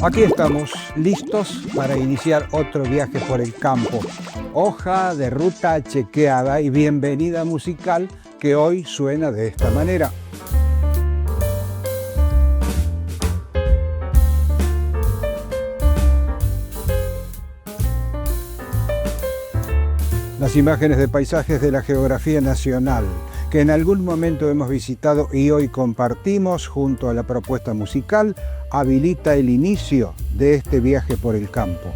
Aquí estamos, listos para iniciar otro viaje por el campo. Hoja de ruta chequeada y bienvenida musical que hoy suena de esta manera. Las imágenes de paisajes de la geografía nacional que en algún momento hemos visitado y hoy compartimos junto a la propuesta musical, habilita el inicio de este viaje por el campo.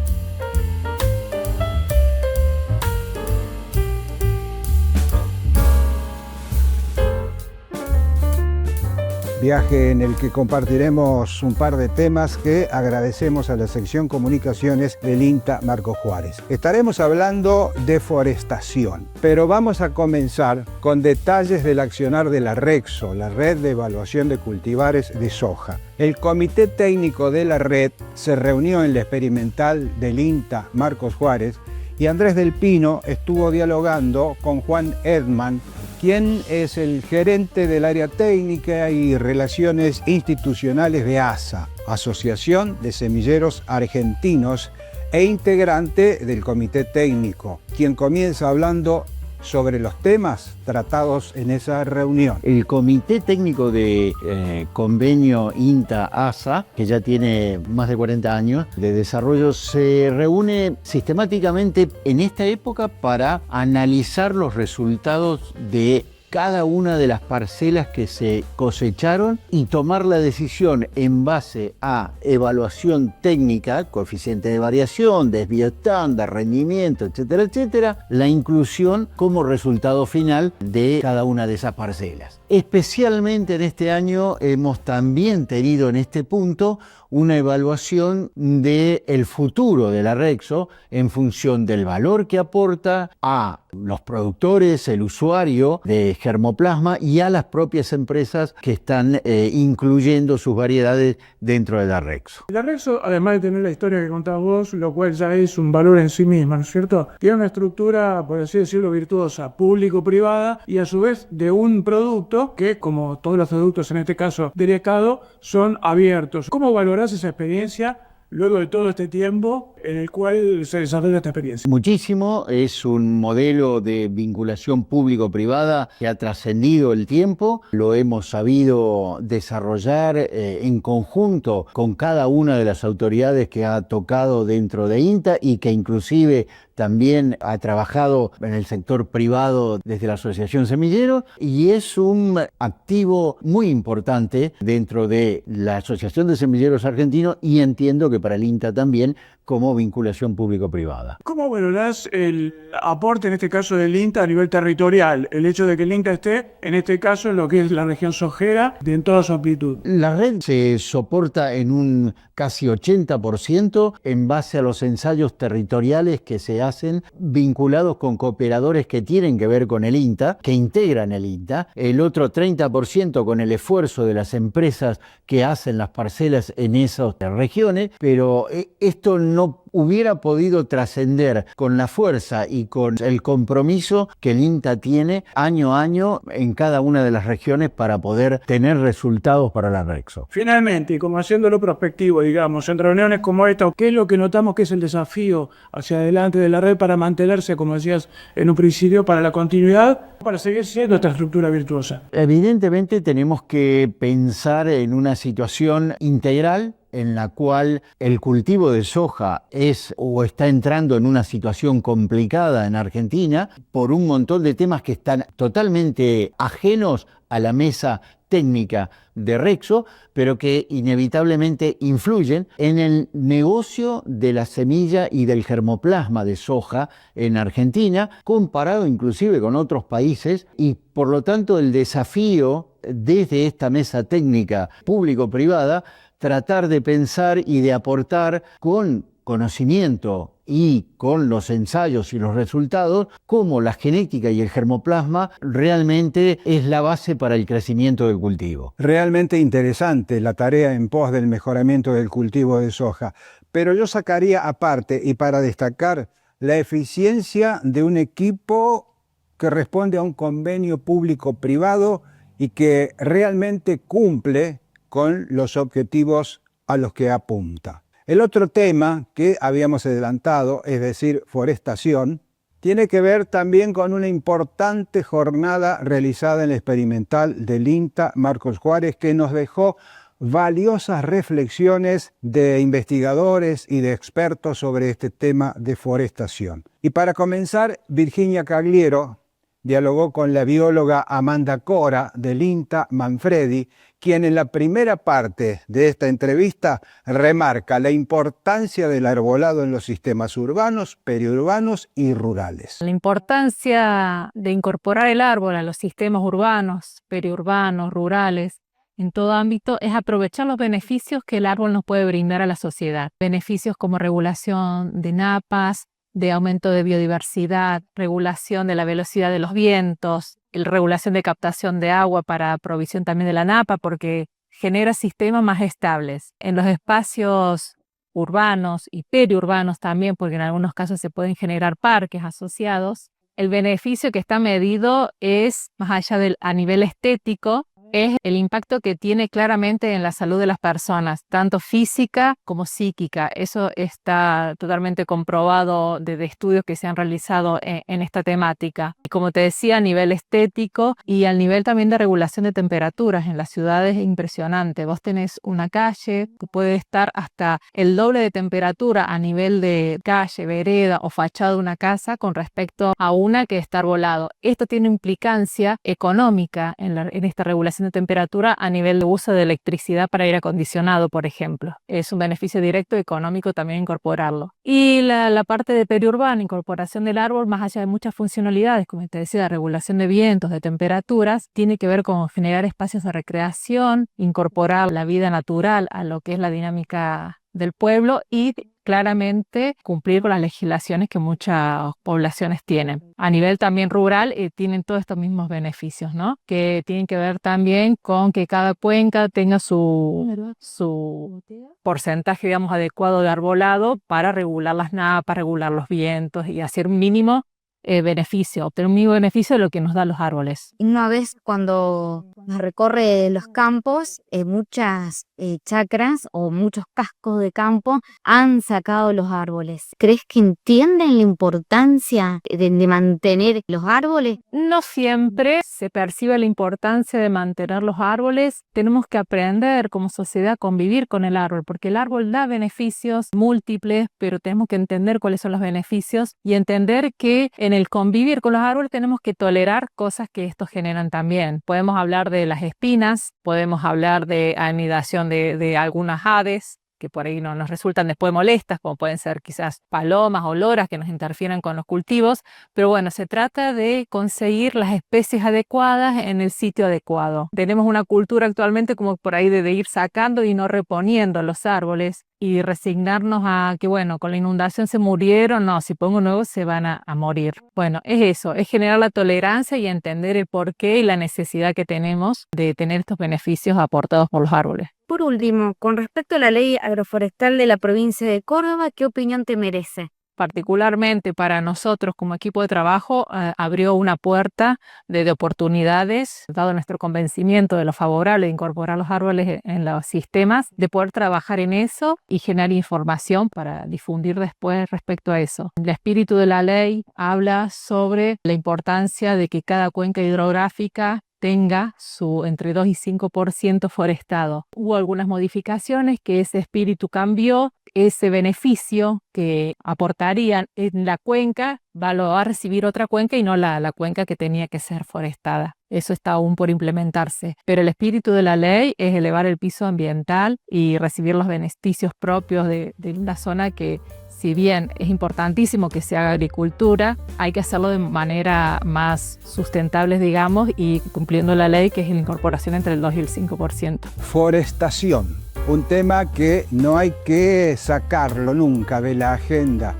Viaje en el que compartiremos un par de temas que agradecemos a la sección Comunicaciones del INTA Marcos Juárez. Estaremos hablando de forestación, pero vamos a comenzar con detalles del accionar de la REXO, la Red de Evaluación de Cultivares de Soja. El comité técnico de la red se reunió en la experimental del INTA Marcos Juárez y Andrés del Pino estuvo dialogando con Juan Edman, quien es el gerente del área técnica y relaciones institucionales de ASA, Asociación de Semilleros Argentinos, e integrante del comité técnico, quien comienza hablando sobre los temas tratados en esa reunión. El Comité Técnico de Convenio INTA-ASA, que ya tiene más de 40 años de desarrollo, se reúne sistemáticamente en esta época para analizar los resultados de cada una de las parcelas que se cosecharon y tomar la decisión en base a evaluación técnica, coeficiente de variación, desvío estándar, rendimiento, etcétera, etcétera, la inclusión como resultado final de cada una de esas parcelas. Especialmente en este año hemos también tenido en este punto una evaluación del futuro de la REXO en función del valor que aporta a los productores, el usuario de germoplasma y a las propias empresas que están incluyendo sus variedades dentro de la REXO. La REXO, además de tener la historia que contabas vos, lo cual ya es un valor en sí misma, ¿no es cierto? Tiene una estructura, por así decirlo, virtuosa, público-privada y a su vez de un producto que, como todos los productos en este caso de Recado, son abiertos. ¿Cómo valorás esa experiencia luego de todo este tiempo en el cual se desarrolla esta experiencia? Muchísimo, es un modelo de vinculación público-privada que ha trascendido el tiempo, lo hemos sabido desarrollar en conjunto con cada una de las autoridades que ha tocado dentro de INTA y que inclusive también ha trabajado en el sector privado desde la Asociación Semilleros y es un activo muy importante dentro de la Asociación de Semilleros Argentinos y entiendo que para el INTA también como vinculación público-privada. ¿Cómo valorás el aporte, en este caso del INTA, a nivel territorial? El hecho de que el INTA esté, en este caso, en lo que es la región sojera, en toda su amplitud. La red se soporta en un casi 80% en base a los ensayos territoriales que se hacen vinculados con cooperadores que tienen que ver con el INTA, que integran el INTA, el otro 30% con el esfuerzo de las empresas que hacen las parcelas en esas regiones, pero esto no hubiera podido trascender con la fuerza y con el compromiso que el INTA tiene año a año en cada una de las regiones para poder tener resultados para la REXO. Finalmente, y como haciéndolo prospectivo, digamos, en reuniones como esta, ¿qué es lo que notamos que es el desafío hacia adelante de la red para mantenerse, como decías en un principio, para la continuidad, para seguir siendo esta estructura virtuosa? Evidentemente tenemos que pensar en una situación integral en la cual el cultivo de soja es o está entrando en una situación complicada en Argentina por un montón de temas que están totalmente ajenos a la mesa técnica de REXO, pero que inevitablemente influyen en el negocio de la semilla y del germoplasma de soja en Argentina, comparado inclusive con otros países, y por lo tanto el desafío desde esta mesa técnica público-privada tratar de pensar y de aportar con conocimiento y con los ensayos y los resultados cómo la genética y el germoplasma realmente es la base para el crecimiento del cultivo. Realmente interesante la tarea en pos del mejoramiento del cultivo de soja, pero yo sacaría aparte y para destacar la eficiencia de un equipo que responde a un convenio público-privado y que realmente cumple con los objetivos a los que apunta. El otro tema que habíamos adelantado, es decir, forestación, tiene que ver también con una importante jornada realizada en el experimental del INTA Marcos Juárez, que nos dejó valiosas reflexiones de investigadores y de expertos sobre este tema de forestación. Y para comenzar, Virginia Cagliero dialogó con la bióloga Amanda Cora del INTA Manfredi, quien en la primera parte de esta entrevista remarca la importancia del arbolado en los sistemas urbanos, periurbanos y rurales. La importancia de incorporar el árbol a los sistemas urbanos, periurbanos, rurales, en todo ámbito, es aprovechar los beneficios que el árbol nos puede brindar a la sociedad. Beneficios como regulación de napas, de aumento de biodiversidad, regulación de la velocidad de los vientos, regulación de captación de agua para provisión también de la napa, porque genera sistemas más estables. En los espacios urbanos y periurbanos también, porque en algunos casos se pueden generar parques asociados, el beneficio que está medido es, más allá a nivel estético, es el impacto que tiene claramente en la salud de las personas, tanto física como psíquica. Eso está totalmente comprobado de estudios que se han realizado en esta temática. Y como te decía, a nivel estético y al nivel también de regulación de temperaturas en las ciudades es impresionante. Vos tenés una calle que puede estar hasta el doble de temperatura a nivel de calle, vereda o fachada de una casa con respecto a una que está arbolado. Esto tiene implicancia económica en esta regulación de temperatura a nivel de uso de electricidad para aire acondicionado, por ejemplo. Es un beneficio directo económico también incorporarlo. Y la parte de periurbano, incorporación del árbol, más allá de muchas funcionalidades, como te decía, regulación de vientos, de temperaturas, tiene que ver con generar espacios de recreación, incorporar la vida natural a lo que es la dinámica del pueblo y claramente cumplir con las legislaciones que muchas poblaciones tienen. A nivel también rural tienen todos estos mismos beneficios, ¿no? Que tienen que ver también con que cada cuenca tenga su porcentaje, digamos, adecuado de arbolado para regular las napas, regular los vientos y hacer un mínimo beneficio, obtener un mínimo beneficio de lo que nos dan los árboles. Una vez cuando recorre los campos, muchas chacras o muchos cascos de campo han sacado los árboles. ¿Crees que entienden la importancia de mantener los árboles? No siempre se percibe la importancia de mantener los árboles. Tenemos que aprender como sociedad a convivir con el árbol, porque el árbol da beneficios múltiples, pero tenemos que entender cuáles son los beneficios y entender que en el convivir con los árboles tenemos que tolerar cosas que estos generan también. Podemos hablar de las espinas, podemos hablar de anidación de algunas aves, que por ahí nos resultan después molestas, como pueden ser quizás palomas o loras que nos interfieren con los cultivos, pero bueno, se trata de conseguir las especies adecuadas en el sitio adecuado. Tenemos una cultura actualmente como por ahí de ir sacando y no reponiendo los árboles y resignarnos a que bueno, con la inundación se murieron, no, si pongo nuevos se van a morir. Bueno, es eso, es generar la tolerancia y entender el porqué y la necesidad que tenemos de tener estos beneficios aportados por los árboles. Por último, con respecto a la ley agroforestal de la provincia de Córdoba, ¿qué opinión te merece? Particularmente para nosotros como equipo de trabajo, abrió una puerta de oportunidades, dado nuestro convencimiento de lo favorable de incorporar los árboles en los sistemas, de poder trabajar en eso y generar información para difundir después respecto a eso. El espíritu de la ley habla sobre la importancia de que cada cuenca hidrográfica tenga su entre 2 y 5% forestado. Hubo algunas modificaciones que ese espíritu cambió, ese beneficio que aportarían en la cuenca va a recibir otra cuenca y no la cuenca que tenía que ser forestada. Eso está aún por implementarse. Pero el espíritu de la ley es elevar el piso ambiental y recibir los beneficios propios de una zona que, si bien es importantísimo que se haga agricultura, hay que hacerlo de manera más sustentable, digamos, y cumpliendo la ley, que es la incorporación entre el 2 y el 5%. Forestación, un tema que no hay que sacarlo nunca de la agenda.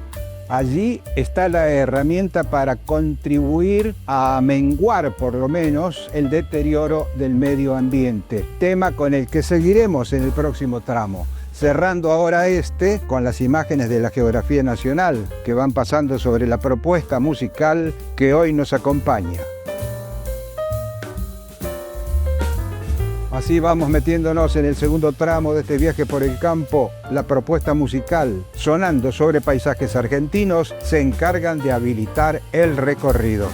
Allí está la herramienta para contribuir a menguar por lo menos el deterioro del medio ambiente, tema con el que seguiremos en el próximo tramo. Cerrando ahora con las imágenes de la geografía nacional que van pasando sobre la propuesta musical que hoy nos acompaña. Así vamos metiéndonos en el segundo tramo de este viaje por el campo. La propuesta musical, sonando sobre paisajes argentinos, se encargan de habilitar el recorrido.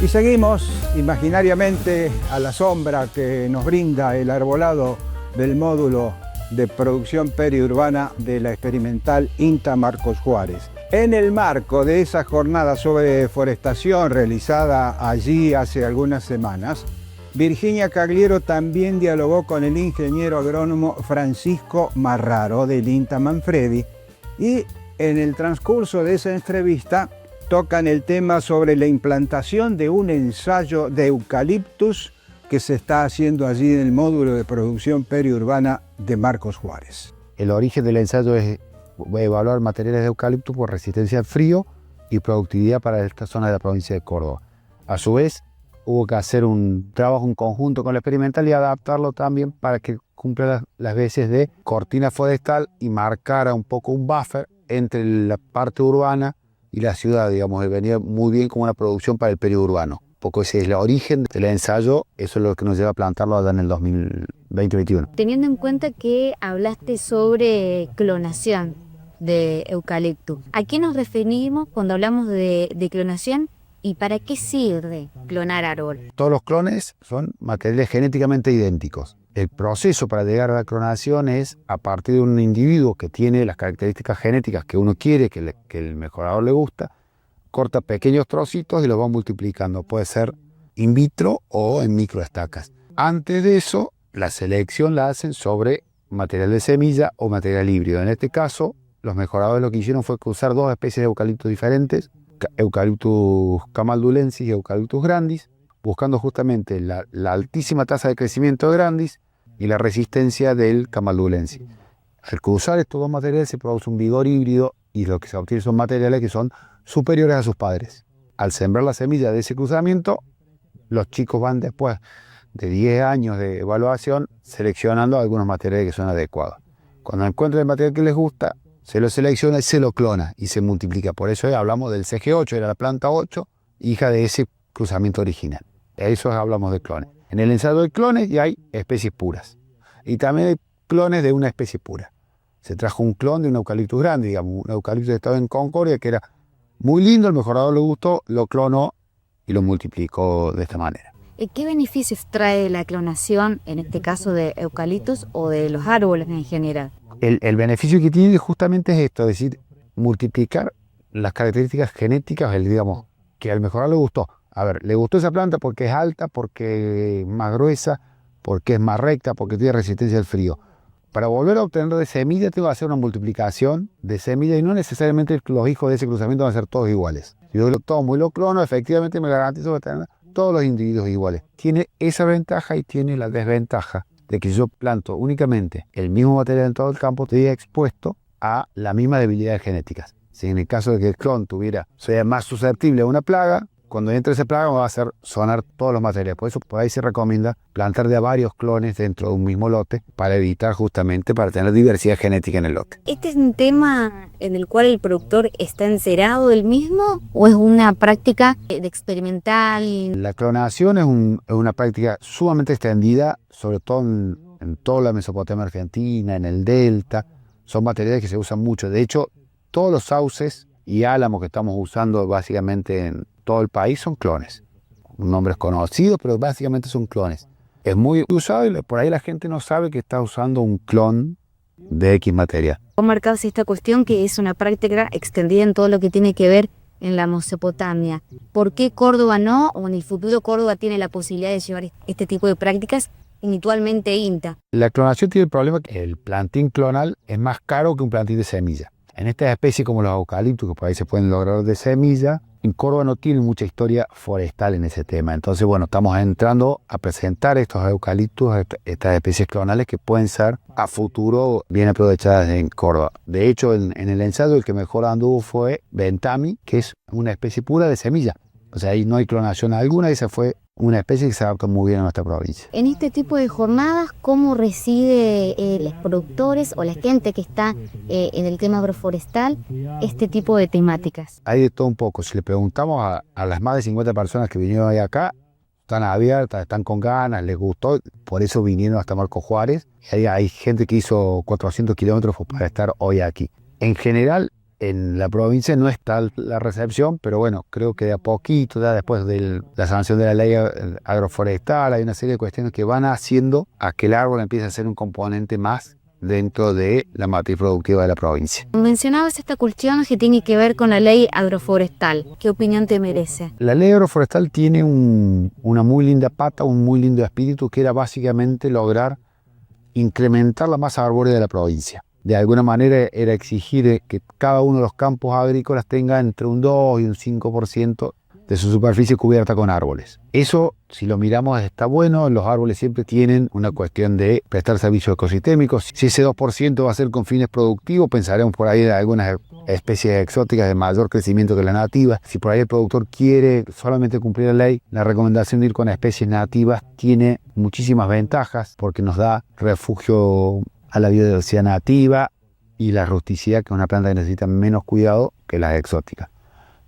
Y seguimos imaginariamente a la sombra que nos brinda el arbolado del módulo de producción periurbana de la experimental INTA Marcos Juárez. En el marco de esa jornada sobre deforestación realizada allí hace algunas semanas, Virginia Cagliero también dialogó con el ingeniero agrónomo Francisco Marraro del INTA Manfredi y en el transcurso de esa entrevista tocan el tema sobre la implantación de un ensayo de eucaliptus que se está haciendo allí en el módulo de producción periurbana de Marcos Juárez. El origen del ensayo es evaluar materiales de eucalipto por resistencia al frío y productividad para esta zona de la provincia de Córdoba. A su vez, hubo que hacer un trabajo en conjunto con la experimental y adaptarlo también para que cumpla las veces de cortina forestal y marcara un poco un buffer entre la parte urbana y la ciudad, digamos, que venía muy bien como una producción para el periurbano. Un poco ese es el origen del ensayo, eso es lo que nos lleva a plantarlo allá en el 2021. Teniendo en cuenta que hablaste sobre clonación de eucalipto, ¿a qué nos referimos cuando hablamos de clonación y para qué sirve clonar árbol? Todos los clones son materiales genéticamente idénticos. El proceso para llegar a la clonación es a partir de un individuo que tiene las características genéticas que uno quiere, que el mejorador le gusta, corta pequeños trocitos y los va multiplicando. Puede ser in vitro o en microestacas. Antes de eso, la selección la hacen sobre material de semilla o material híbrido. En este caso, los mejoradores lo que hicieron fue usar dos especies de eucaliptos diferentes, Eucalyptus camaldulensis y Eucalyptus grandis, buscando justamente la altísima tasa de crecimiento de grandis y la resistencia del camaldulensis. Al cruzar estos dos materiales se produce un vigor híbrido y lo que se obtiene son materiales que son superiores a sus padres. Al sembrar la semilla de ese cruzamiento, los chicos van después de 10 años de evaluación seleccionando algunos materiales que son adecuados. Cuando encuentran el material que les gusta, se lo selecciona y se lo clona y se multiplica. Por eso hablamos del CG8, era la planta 8, hija de ese cruzamiento original. De eso hablamos de clones. En el ensayo de clones ya hay especies puras. Y también hay clones de una especie pura. Se trajo un clon de un Eucalyptus grande, digamos, un eucalipto que estaba en Concordia, que era muy lindo, el mejorador le gustó, lo clonó y lo multiplicó de esta manera. ¿Qué beneficios trae la clonación, en este caso de eucaliptos o de los árboles en general? El beneficio que tiene justamente es esto, es decir, multiplicar las características genéticas, digamos, que al mejorador le gustó. A ver, le gustó esa planta porque es alta, porque es más gruesa, porque es más recta, porque tiene resistencia al frío. Para volver a obtener de semilla tengo que hacer una multiplicación de semilla y no necesariamente los hijos de ese cruzamiento van a ser todos iguales. Si yo lo tomo y lo clono, efectivamente me garantizo que tener todos los individuos iguales. Tiene esa ventaja y tiene la desventaja de que si yo planto únicamente el mismo material en todo el campo, estaría expuesto a las mismas debilidades genéticas. Si en el caso de que el clon sea más susceptible a una plaga, cuando entre esa plaga va a hacer sonar todos los materiales. Por eso por ahí se recomienda plantar de a varios clones dentro de un mismo lote para evitar justamente, para tener diversidad genética en el lote. ¿Este es un tema en el cual el productor está encerado del mismo o es una práctica de experimental? La clonación es una práctica sumamente extendida, sobre todo en toda la Mesopotamia argentina, en el Delta. Son materiales que se usan mucho. De hecho, todos los sauces y álamos que estamos usando básicamente en todo el país son clones. Nombres conocidos, pero básicamente son clones. Es muy usado y por ahí la gente no sabe que está usando un clon de X materia. ¿Cómo marcas esta cuestión que es una práctica extendida en todo lo que tiene que ver en la Mesopotamia? ¿Por qué Córdoba no? ¿O en el futuro Córdoba tiene la posibilidad de llevar este tipo de prácticas? Habitualmente INTA. La clonación tiene el problema que el plantín clonal es más caro que un plantín de semilla. En estas especies como los eucaliptos, que por ahí se pueden lograr de semilla, en Córdoba no tiene mucha historia forestal en ese tema. Entonces, bueno, estamos entrando a presentar estos eucaliptos, estas especies clonales que pueden ser a futuro bien aprovechadas en Córdoba. De hecho, en el ensayo el que mejor anduvo fue Bentami, que es una especie pura de semilla. O sea, ahí no hay clonación alguna, esa fue una especie que se adapta muy bien a nuestra provincia. En este tipo de jornadas, ¿cómo recibe los productores o la gente que está en el tema agroforestal este tipo de temáticas? Hay de todo un poco. Si le preguntamos a las más de 50 personas que vinieron hoy acá, están abiertas, están con ganas, les gustó, por eso vinieron hasta Marcos Juárez. Hay gente que hizo 400 kilómetros para estar hoy aquí. En general, en la provincia no está la recepción, pero bueno, creo que de a poquito, ya después de la sanción de la ley agroforestal, hay una serie de cuestiones que van haciendo a que el árbol empiece a ser un componente más dentro de la matriz productiva de la provincia. Mencionabas esta cuestión que tiene que ver con la ley agroforestal. ¿Qué opinión te merece? La ley agroforestal tiene una muy linda pata, un muy lindo espíritu, que era básicamente lograr incrementar la masa arbórea de la provincia. De alguna manera era exigir que cada uno de los campos agrícolas tenga entre un 2 y un 5% de su superficie cubierta con árboles. Eso, si lo miramos, está bueno. Los árboles siempre tienen una cuestión de prestar servicios ecosistémicos. Si ese 2% va a ser con fines productivos, pensaremos por ahí en algunas especies exóticas de mayor crecimiento que la nativa. Si por ahí el productor quiere solamente cumplir la ley, la recomendación de ir con especies nativas tiene muchísimas ventajas, porque nos da refugio a la biodiversidad nativa y la rusticidad, que es una planta que necesita menos cuidado que las exóticas.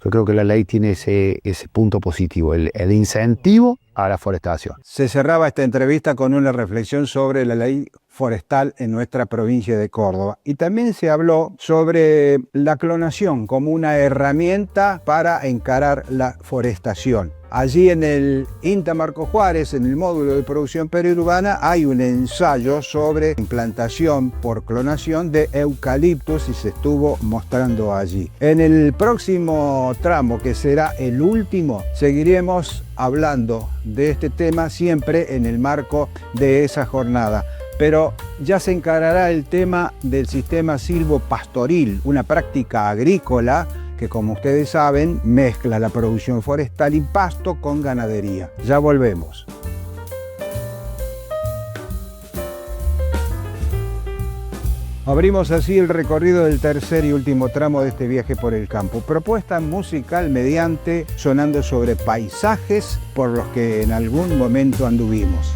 Yo creo que la ley tiene ese punto positivo, el incentivo a la forestación. Se cerraba esta entrevista con una reflexión sobre la ley forestal en nuestra provincia de Córdoba. Y también se habló sobre la clonación como una herramienta para encarar la forestación. Allí en el INTA Marcos Juárez, en el módulo de producción periurbana, hay un ensayo sobre implantación por clonación de eucaliptos y se estuvo mostrando allí. En el próximo tramo, que será el último, seguiremos hablando de este tema siempre en el marco de esa jornada. Pero ya se encarará el tema del sistema silvopastoril, una práctica agrícola que, como ustedes saben, mezcla la producción forestal y pasto con ganadería. Ya volvemos. Abrimos así el recorrido del tercer y último tramo de este viaje por el campo. Propuesta musical mediante, sonando sobre paisajes por los que en algún momento anduvimos.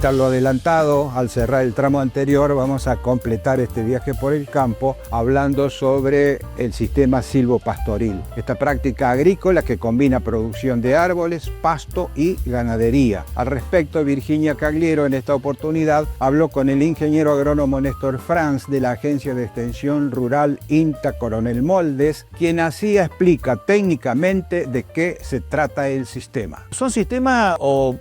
Tal lo adelantado, al cerrar el tramo anterior, vamos a completar este viaje por el campo hablando sobre el sistema silvopastoril, esta práctica agrícola que combina producción de árboles, pasto y ganadería. Al respecto, Virginia Cagliero en esta oportunidad habló con el ingeniero agrónomo Néstor Franz de la Agencia de Extensión Rural INTA Coronel Moldes, quien así explica técnicamente de qué se trata el sistema. Son sistemas o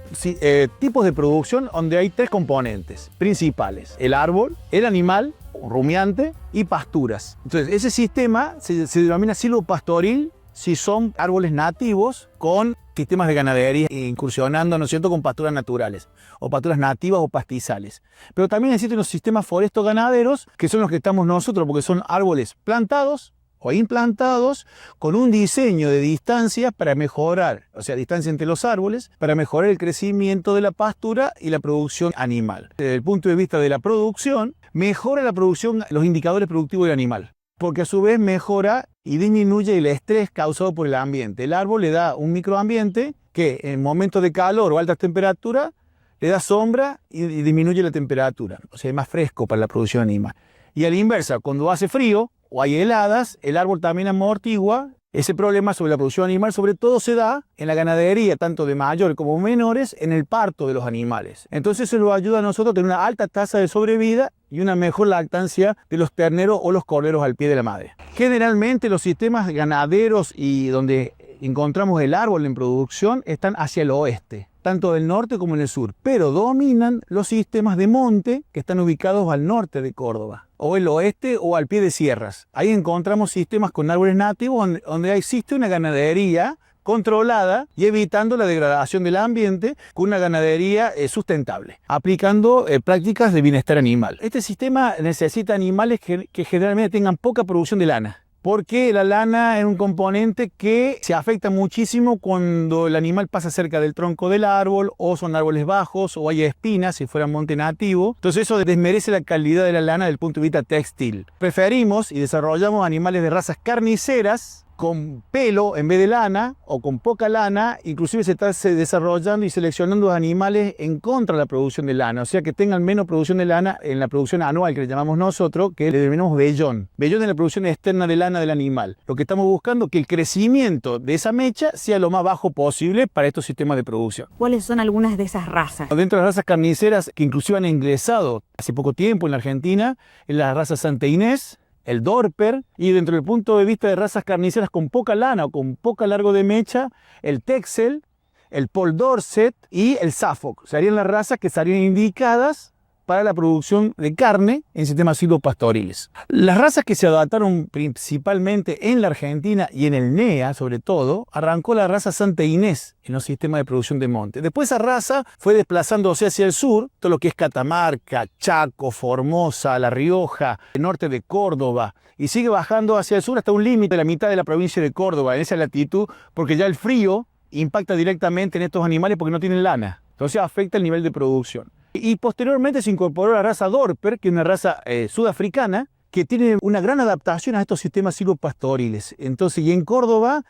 tipos de producción donde hay tres componentes principales: el árbol, el animal, rumiante y pasturas. Entonces, ese sistema se denomina silvopastoril si son árboles nativos con sistemas de ganadería incursionando, ¿no es cierto?, con pasturas naturales, o pasturas nativas o pastizales. Pero también existen los sistemas foresto-ganaderos, que son los que estamos nosotros, porque son árboles plantados o implantados con un diseño de distancias para mejorar, o sea, distancia entre los árboles, para mejorar el crecimiento de la pastura y la producción animal. Desde el punto de vista de la producción, mejora la producción, los indicadores productivos del animal, porque a su vez mejora y disminuye el estrés causado por el ambiente. El árbol le da un microambiente que en momentos de calor o altas temperaturas le da sombra y disminuye la temperatura, o sea, es más fresco para la producción animal. Y a la inversa, cuando hace frío o hay heladas, el árbol también amortigua ese problema sobre la producción animal. Sobre todo se da en la ganadería, tanto de mayores como menores, en el parto de los animales. Entonces eso nos ayuda a nosotros a tener una alta tasa de sobrevida y una mejor lactancia de los terneros o los corderos al pie de la madre. Generalmente los sistemas ganaderos y donde encontramos el árbol en producción están hacia el oeste, tanto del norte como en el sur, pero dominan los sistemas de monte que están ubicados al norte de Córdoba, o el oeste o al pie de sierras. Ahí encontramos sistemas con árboles nativos donde existe una ganadería controlada y evitando la degradación del ambiente con una ganadería sustentable, aplicando prácticas de bienestar animal. Este sistema necesita animales que generalmente tengan poca producción de lana, porque la lana es un componente que se afecta muchísimo cuando el animal pasa cerca del tronco del árbol, o son árboles bajos, o hay espinas, si fuera monte nativo. Entonces eso desmerece la calidad de la lana desde el punto de vista textil. Preferimos y desarrollamos animales de razas carniceras, con pelo en vez de lana o con poca lana. Inclusive se está desarrollando y seleccionando animales en contra de la producción de lana, o sea que tengan menos producción de lana en la producción anual, que le llamamos nosotros, que le denominamos vellón. Vellón es la producción externa de lana del animal. Lo que estamos buscando es que el crecimiento de esa mecha sea lo más bajo posible para estos sistemas de producción. ¿Cuáles son algunas de esas razas? Dentro de las razas carniceras que inclusive han ingresado hace poco tiempo en la Argentina, es la raza Santa Inés, el Dorper, y dentro del punto de vista de razas carniceras con poca lana o con poca largo de mecha, el Texel, el Paul Dorset y el Suffolk. Serían las razas que estarían indicadas para la producción de carne en sistemas silvopastoriles. Las razas que se adaptaron principalmente en la Argentina y en el NEA sobre todo, arrancó la raza Santa Inés en los sistemas de producción de monte. Después esa raza fue desplazándose hacia el sur, todo lo que es Catamarca, Chaco, Formosa, La Rioja, el norte de Córdoba, y sigue bajando hacia el sur hasta un límite de la mitad de la provincia de Córdoba, en esa latitud, porque ya el frío impacta directamente en estos animales porque no tienen lana. Entonces afecta el nivel de producción. Y posteriormente se incorporó la raza Dorper, que es una raza sudafricana, que tiene una gran adaptación a estos sistemas silvopastoriles. Entonces, y en Córdoba,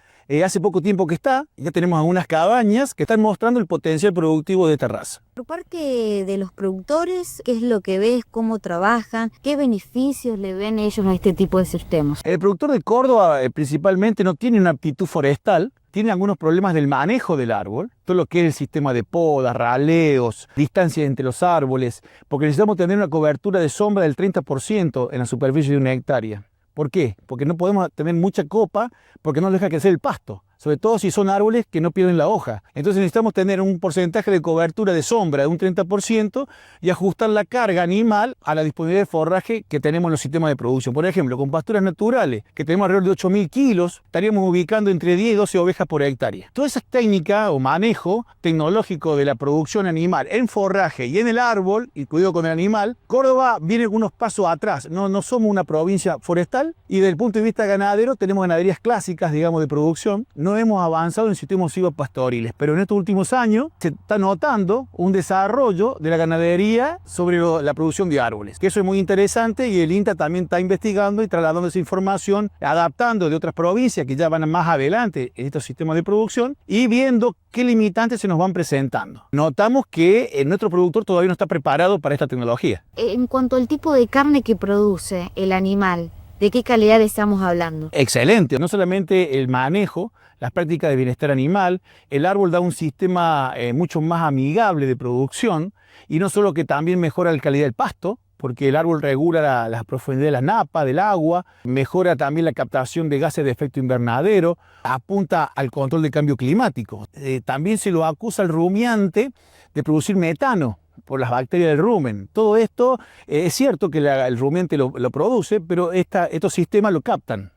hace poco tiempo que ya tenemos algunas cabañas que están mostrando el potencial productivo de esta raza. Por parte de los productores, ¿qué es lo que ves? ¿Cómo trabajan? ¿Qué beneficios le ven ellos a este tipo de sistemas? El productor de Córdoba principalmente no tiene una aptitud forestal, tiene algunos problemas del manejo del árbol, todo lo que es el sistema de podas, raleos, distancias entre los árboles, porque necesitamos tener una cobertura de sombra del 30% en la superficie de una hectárea. ¿Por qué? Porque no podemos tener mucha copa porque no deja crecer el pasto, sobre todo si son árboles que no pierden la hoja. Entonces necesitamos tener un porcentaje de cobertura de sombra de un 30% y ajustar la carga animal a la disponibilidad de forraje que tenemos en los sistemas de producción. Por ejemplo, con pasturas naturales, que tenemos alrededor de 8.000 kilos, estaríamos ubicando entre 10 y 12 ovejas por hectárea. Toda esa técnica o manejo tecnológico de la producción animal en forraje y en el árbol, y cuidado con el animal, Córdoba viene unos pasos atrás. No somos una provincia forestal y desde el punto de vista ganadero tenemos ganaderías clásicas, digamos, de producción. No hemos avanzado en sistemas silvopastoriles, pero en estos últimos años se está notando un desarrollo de la ganadería sobre la producción de árboles, que eso es muy interesante, y el INTA también está investigando y trasladando esa información, adaptando de otras provincias que ya van más adelante en estos sistemas de producción y viendo qué limitantes se nos van presentando. Notamos que nuestro productor todavía no está preparado para esta tecnología. En cuanto al tipo de carne que produce el animal, ¿de qué calidad estamos hablando? Excelente, no solamente el manejo, las prácticas de bienestar animal, el árbol da un sistema mucho más amigable de producción, y no solo que también mejora la calidad del pasto, porque el árbol regula la profundidad de la napa, del agua, mejora también la captación de gases de efecto invernadero, apunta al control del cambio climático. También se lo acusa al rumiante de producir metano por las bacterias del rumen. Todo esto es cierto que el rumiante lo produce, pero estos sistemas lo captan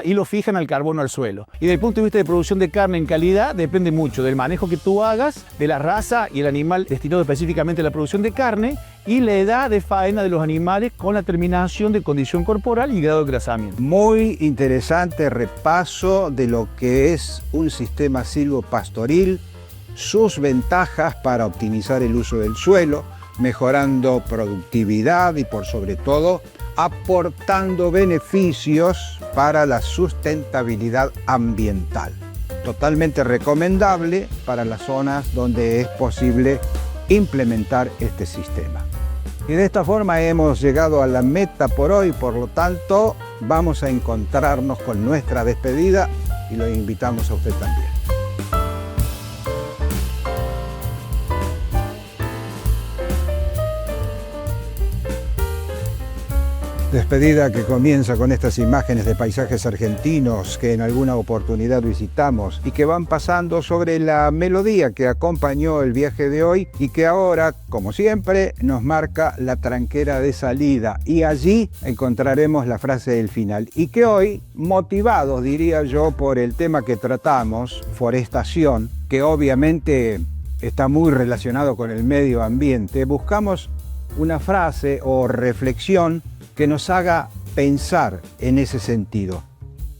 y lo fijan al carbono al suelo. Y desde el punto de vista de producción de carne en calidad, depende mucho del manejo que tú hagas, de la raza y el animal destinado específicamente a la producción de carne, y la edad de faena de los animales con la terminación de condición corporal y grado de engrasamiento. Muy interesante repaso de lo que es un sistema silvopastoril, sus ventajas para optimizar el uso del suelo, mejorando productividad y por sobre todo aportando beneficios para la sustentabilidad ambiental. Totalmente recomendable para las zonas donde es posible implementar este sistema. Y de esta forma hemos llegado a la meta por hoy, por lo tanto vamos a encontrarnos con nuestra despedida y lo invitamos a usted también. Despedida que comienza con estas imágenes de paisajes argentinos que en alguna oportunidad visitamos y que van pasando sobre la melodía que acompañó el viaje de hoy y que ahora, como siempre, nos marca la tranquera de salida, y allí encontraremos la frase del final, y que hoy, motivados diría yo por el tema que tratamos, forestación, que obviamente está muy relacionado con el medio ambiente, buscamos una frase o reflexión que nos haga pensar en ese sentido.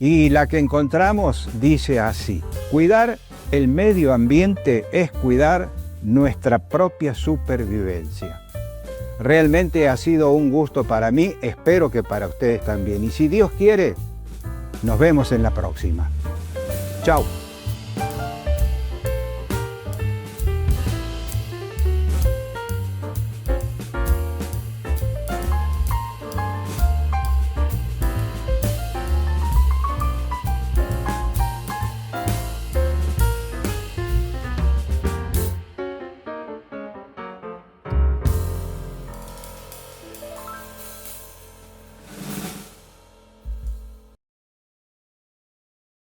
Y la que encontramos dice así: cuidar el medio ambiente es cuidar nuestra propia supervivencia. Realmente ha sido un gusto para mí, espero que para ustedes también. Y si Dios quiere, nos vemos en la próxima. Chao.